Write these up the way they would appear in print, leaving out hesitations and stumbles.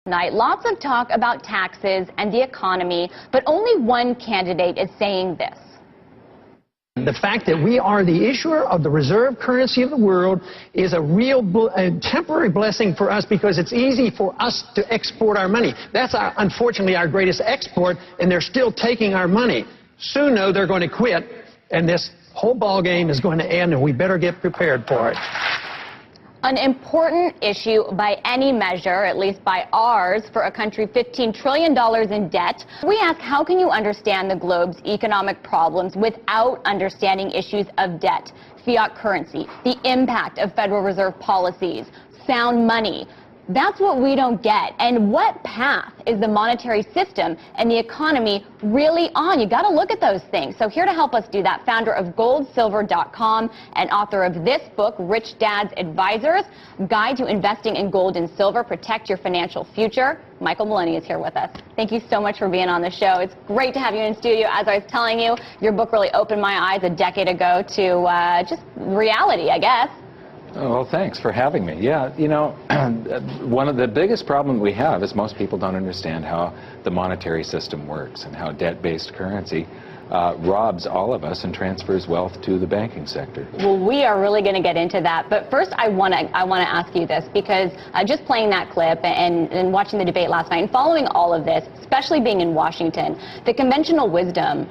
Tonight, lots of talk about taxes and the economy, but only one candidate is saying this. The fact that we are the issuer of the reserve currency of the world is a real temporary blessing for us, because it's easy for us to export our money. That's unfortunately our greatest export, and they're still taking our money. Soon, though, they're going to quit, and this whole ball game is going to end, and we better get prepared for it. An important issue by any measure, at least by ours, for a country $15 trillion in debt. We ask, how can you understand the globe's economic problems without understanding issues of debt, fiat currency, the impact of Federal Reserve policies, sound money? That's what we don't get. And what path is the monetary system and the economy really on? You got to look at those things. So here to help us do that, founder of goldsilver.com and author of this book, Rich Dad's Advisors, Guide to Investing in Gold and Silver, Protect Your Financial Future. Michael Maloney is here with us. Thank you so much for being on the show. It's great to have you in studio. As I was telling you, your book really opened my eyes a decade ago to just reality, I guess. Oh, well, thanks for having me. Yeah, you know, one of the biggest problems we have is most people don't understand how the monetary system works and how debt-based currency robs all of us and transfers wealth to the banking sector. Well, we are really going to get into that. But first, I want to ask you this, because just playing that clip and watching the debate last night and following all of this, especially being in Washington, the conventional wisdom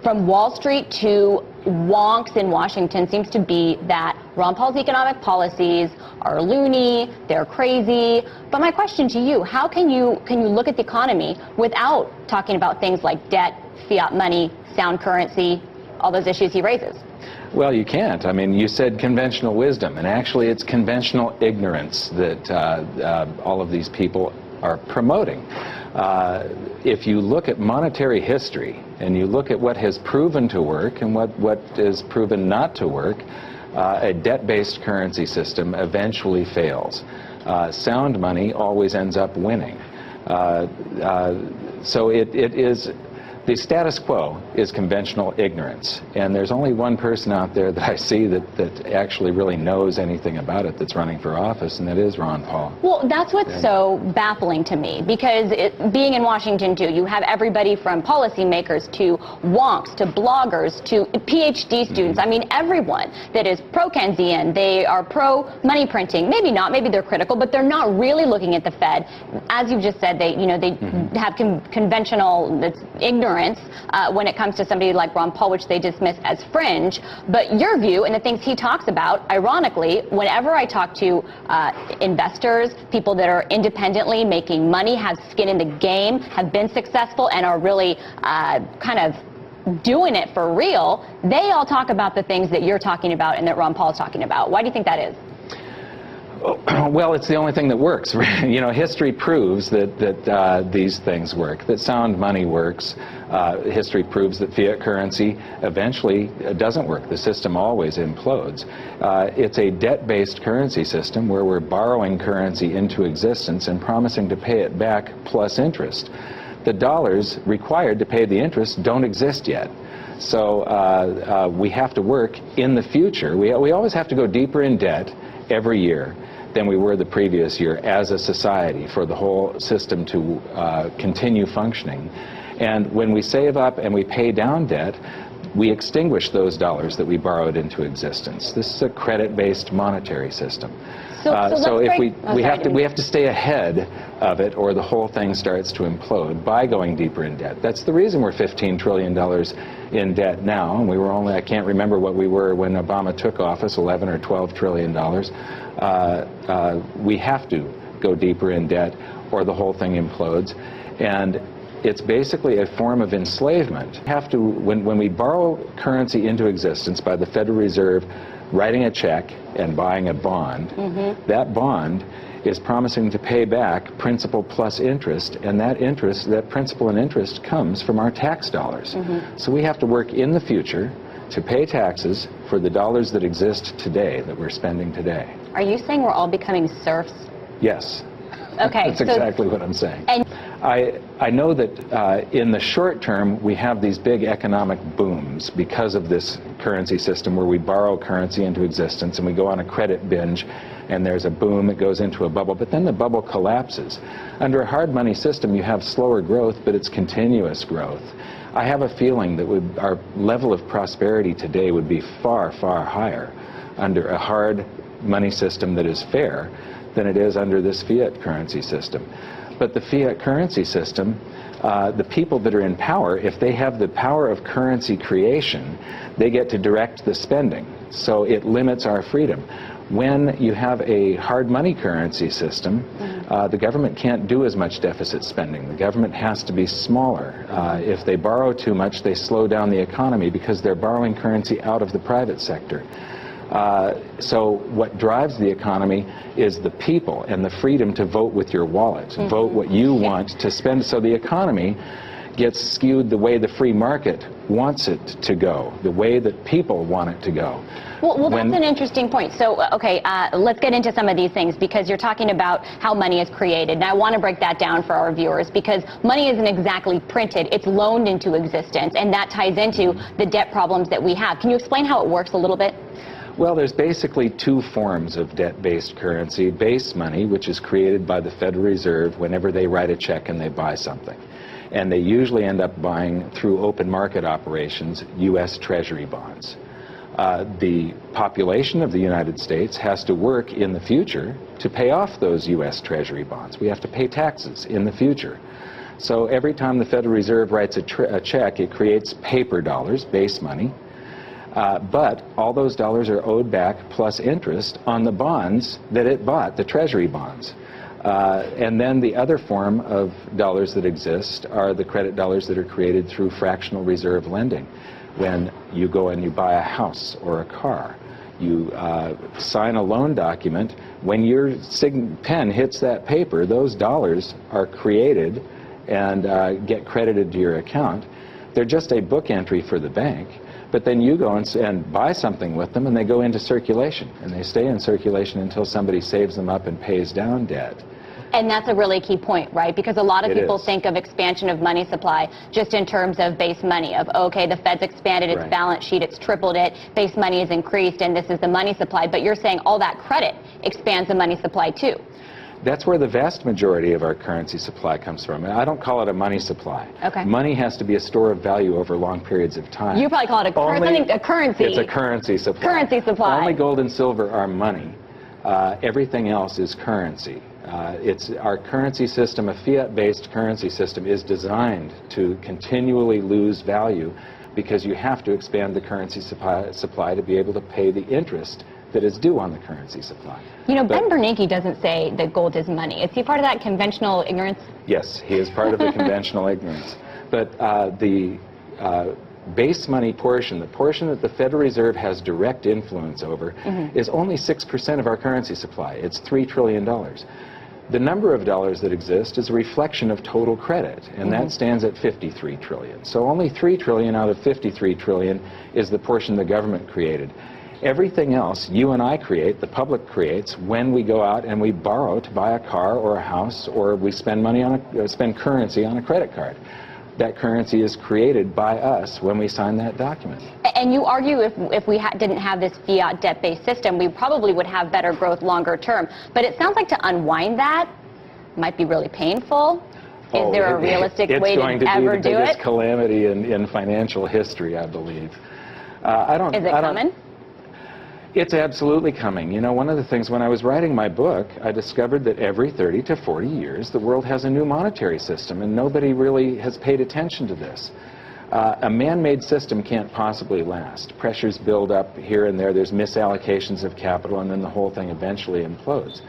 from Wall Street to wonks in Washington seems to be that Ron Paul's economic policies are loony, they're crazy. But my question to you, how can you look at the economy without talking about things like debt, fiat money, sound currency, all those issues he raises? Well, you can't. I mean, you said conventional wisdom, and actually it's conventional ignorance that all of these people are promoting. If you look at monetary history and you look at what has proven to work and what is proven not to work, a debt-based currency system eventually fails. Sound money always ends up winning. So it is, the status quo is conventional ignorance, and there's only one person out there that I see that actually really knows anything about it that's running for office, and that is Ron Paul. Well, that's what's so baffling to me, because being in Washington too, you have everybody from policymakers to wonks to bloggers to PhD students. I mean, everyone that is pro-Keynesian, they are pro-money printing. Maybe not, maybe they're critical, but they're not really looking at the Fed. As you've just said, they have conventional ignorance when it comes to somebody like Ron Paul, which they dismiss as fringe. But your view and the things he talks about, ironically, whenever I talk to investors, people that are independently making money, have skin in the game, have been successful, and are really kind of doing it for real, they all talk about the things that you're talking about and that Ron Paul is talking about. Why do you think that is? Well, it's the only thing that works. You know, history proves that these things work, that sound money works. History proves that fiat currency eventually doesn't work. The system always implodes. It's a debt-based currency system where we're borrowing currency into existence and promising to pay it back plus interest. The dollars required to pay the interest don't exist yet. So we have to work in the future. We always have to go deeper in debt every year than we were the previous year as a society for the whole system to continue functioning. And when we save up and we pay down debt, we extinguish those dollars that we borrowed into existence. This is a credit-based monetary system. So if we have to stay ahead of it, or the whole thing starts to implode by going deeper in debt. That's the reason we're $15 trillion in debt now, and we were only, I can't remember what we were when Obama took office, 11 or 12 trillion dollars. We have to go deeper in debt, or the whole thing implodes, and it's basically a form of enslavement. Have to, when we borrow currency into existence by the Federal Reserve writing a check and buying a bond, that bond is promising to pay back principal plus interest, and that interest, that principal and interest, comes from our tax dollars. So we have to work in the future to pay taxes for the dollars that exist today, that we're spending today. Are you saying we're all becoming serfs? Yes. Okay. That's exactly what I'm saying. I know that in the short term we have these big economic booms because of this currency system where we borrow currency into existence and we go on a credit binge and there's a boom, it goes into a bubble, but then the bubble collapses. Under a hard money system you have slower growth, but it's continuous growth. I have a feeling that our level of prosperity today would be far, far higher under a hard money system that is fair than it is under this fiat currency system. But the fiat currency system, the people that are in power, if they have the power of currency creation, they get to direct the spending. So it limits our freedom. When you have a hard money currency system, the government can't do as much deficit spending. The government has to be smaller. If they borrow too much, they slow down the economy because they're borrowing currency out of the private sector. So what drives the economy is the people and the freedom to vote with your wallet, vote what you want to spend. So the economy gets skewed the way the free market wants it to go, the way that people want it to go. Well, that's an interesting point. So, okay, let's get into some of these things because you're talking about how money is created. And I want to break that down for our viewers because money isn't exactly printed. It's loaned into existence, and that ties into the debt problems that we have. Can you explain how it works a little bit? Well, there's basically two forms of debt-based currency. Base money, which is created by the Federal Reserve whenever they write a check and they buy something. And they usually end up buying, through open market operations, U.S. Treasury bonds. The population of the United States has to work in the future to pay off those U.S. Treasury bonds. We have to pay taxes in the future. So every time the Federal Reserve writes a check, it creates paper dollars, base money. But all those dollars are owed back plus interest on the bonds that it bought, the Treasury bonds. And then the other form of dollars that exist are the credit dollars that are created through fractional reserve lending. When you go and you buy a house or a car, you sign a loan document. When your pen hits that paper, those dollars are created and get credited to your account. They're just a book entry for the bank. But then you go and buy something with them and they go into circulation. And they stay in circulation until somebody saves them up and pays down debt. And that's a really key point, right? Because a lot of people think of expansion of money supply just in terms of base money, of, okay, the Fed's expanded its balance sheet, it's tripled it, base money is increased, and this is the money supply. But you're saying all that credit expands the money supply too. That's where the vast majority of our currency supply comes from. And I don't call it a money supply. Okay. Money has to be a store of value over long periods of time. You probably call it a currency. It's a currency supply. Currency supply. Only gold and silver are money. Everything else is currency. It's our currency system, a fiat-based currency system, is designed to continually lose value because you have to expand the currency supply to be able to pay the interest that is due on the currency supply. You know, Ben Bernanke doesn't say that gold is money. Is he part of that conventional ignorance? Yes, he is part of the conventional ignorance. But the base money portion, the portion that the Federal Reserve has direct influence over, is only 6% of our currency supply. It's $3 trillion. The number of dollars that exist is a reflection of total credit, and that stands at 53 trillion. So only 3 trillion out of 53 trillion is the portion the government created. Everything else you and I create, the public creates, when we go out and we borrow to buy a car or a house, or we spend money on spend currency on a credit card. That currency is created by us when we sign that document. And you argue if we didn't have this fiat debt-based system, we probably would have better growth longer term. But it sounds like to unwind that might be really painful. Is there a realistic way to ever do it? It's going to be the biggest calamity in financial history, I believe. Is it coming? It's absolutely coming. You know, one of the things when I was writing my book, I discovered that every 30 to 40 years the world has a new monetary system, and nobody really has paid attention to this. A man-made system can't possibly last. Pressures build up here and there, there's misallocations of capital, and then the whole thing eventually implodes.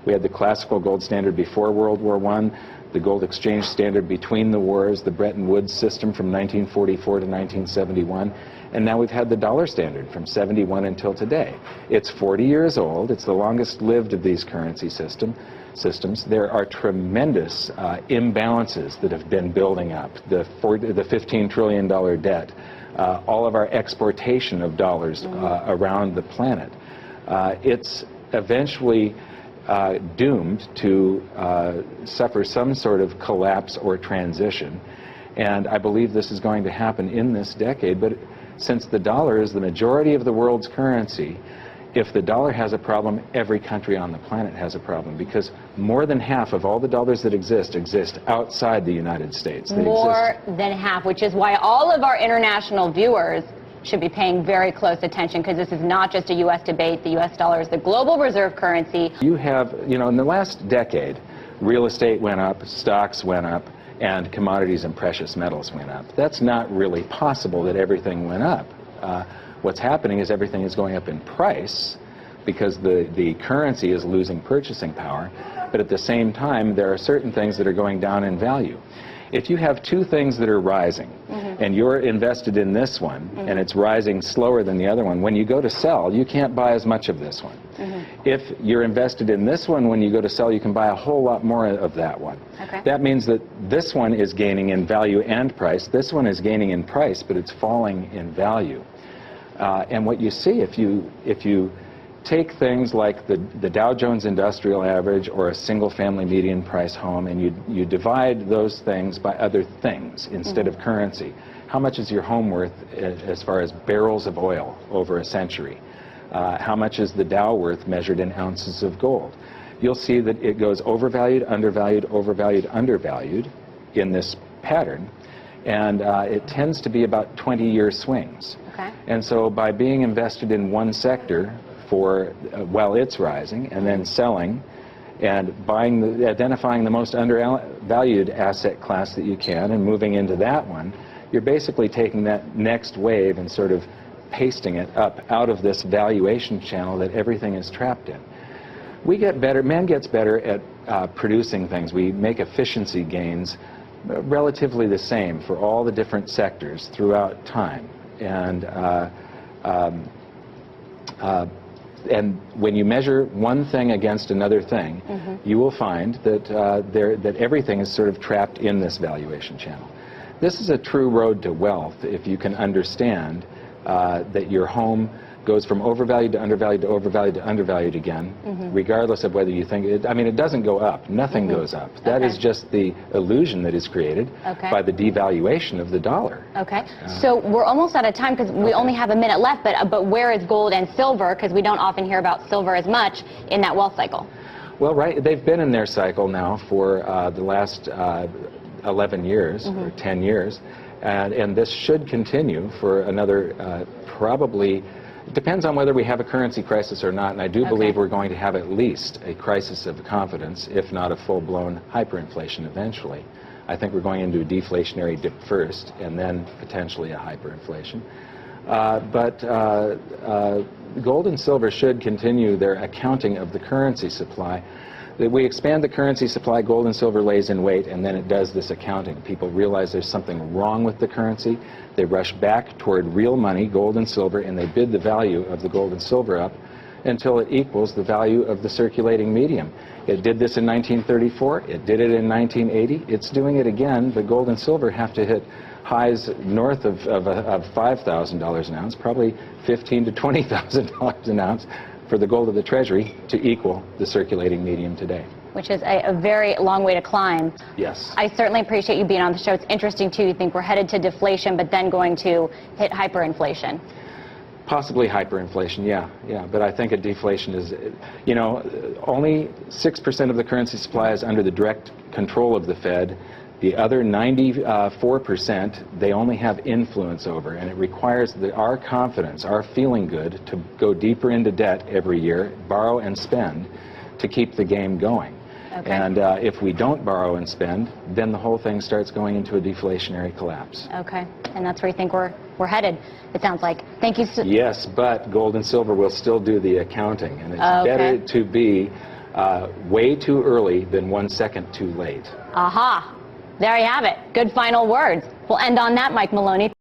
We had the classical gold standard before World War I, the gold exchange standard between the wars, the Bretton Woods system from 1944 to 1971, and now we've had the dollar standard from 71 until today. It's 40 years old. It's the longest lived of these currency systems. There are tremendous imbalances that have been building up. The $15 trillion debt, all of our exportation of dollars around the planet. It's eventually doomed to suffer some sort of collapse or transition. And I believe this is going to happen in this decade. But since the dollar is the majority of the world's currency, if the dollar has a problem, every country on the planet has a problem, because more than half of all the dollars that exist outside the United States. More than half, which is why all of our international viewers should be paying very close attention, because this is not just a U.S. debate. The U.S. dollar is the global reserve currency. You have, in the last decade, real estate went up, stocks went up, and commodities and precious metals went up. That's not really possible that everything went up. What's happening is everything is going up in price because the currency is losing purchasing power, but at the same time there are certain things that are going down in value. If you have two things that are rising, and you're invested in this one, and it's rising slower than the other one, when you go to sell, you can't buy as much of this one. If you're invested in this one, when you go to sell, you can buy a whole lot more of that one. That means that this one is gaining in value and price. This one is gaining in price, but it's falling in value. And what you see, if you take things like the Dow Jones Industrial Average or a single-family median price home, and you divide those things by other things instead of currency, how much is your home worth as far as barrels of oil over a century? How much is the Dow worth measured in ounces of gold? You'll see that it goes overvalued, undervalued, overvalued, undervalued in this pattern, and it tends to be about 20-year swings. And so by being invested in one sector while it's rising, and then selling and identifying the most undervalued asset class that you can and moving into that one, you're basically taking that next wave and sort of pasting it up out of this valuation channel that everything is trapped in. We get better, man gets better at producing things. We make efficiency gains relatively the same for all the different sectors throughout time. And when you measure one thing against another thing, you will find that everything is sort of trapped in this valuation channel. This is a true road to wealth if you can understand that your home goes from overvalued to undervalued to overvalued to undervalued again, regardless of whether you think it. I mean, it doesn't go up. Nothing goes up. That is just the illusion that is created by the devaluation of the dollar. So we're almost out of time because we only have a minute left, but where is gold and silver? Because we don't often hear about silver as much in that wealth cycle. Well, they've been in their cycle now for the last 11 years or 10 years, and this should continue for another probably. It depends on whether we have a currency crisis or not, and I do believe we're going to have at least a crisis of confidence, if not a full-blown hyperinflation eventually. I think we're going into a deflationary dip first, and then potentially a hyperinflation. But gold and silver should continue their accounting of the currency supply. We expand the currency supply, gold and silver lays in wait, and then it does this accounting. People realize there's something wrong with the currency. They rush back toward real money, gold and silver, and they bid the value of the gold and silver up until it equals the value of the circulating medium. It did this in 1934. It did it in 1980. It's doing it again, but gold and silver have to hit highs north of $5,000 an ounce, probably $15,000 to $20,000 an ounce, for the gold of the Treasury to equal the circulating medium today. Which is a very long way to climb. Yes. I certainly appreciate you being on the show. It's interesting, too. You think we're headed to deflation, but then going to hit hyperinflation. Possibly hyperinflation, yeah. But I think a deflation is, only 6% of the currency supply is under the direct control of the Fed. The other 94%, they only have influence over, and it requires our confidence, our feeling good, to go deeper into debt every year, borrow and spend, to keep the game going. And if we don't borrow and spend, then the whole thing starts going into a deflationary collapse. And that's where you think we're headed, it sounds like. Thank you so. Yes, but gold and silver will still do the accounting, and it's better to be way too early than 1 second too late. There you have it. Good final words. We'll end on that, Mike Maloney.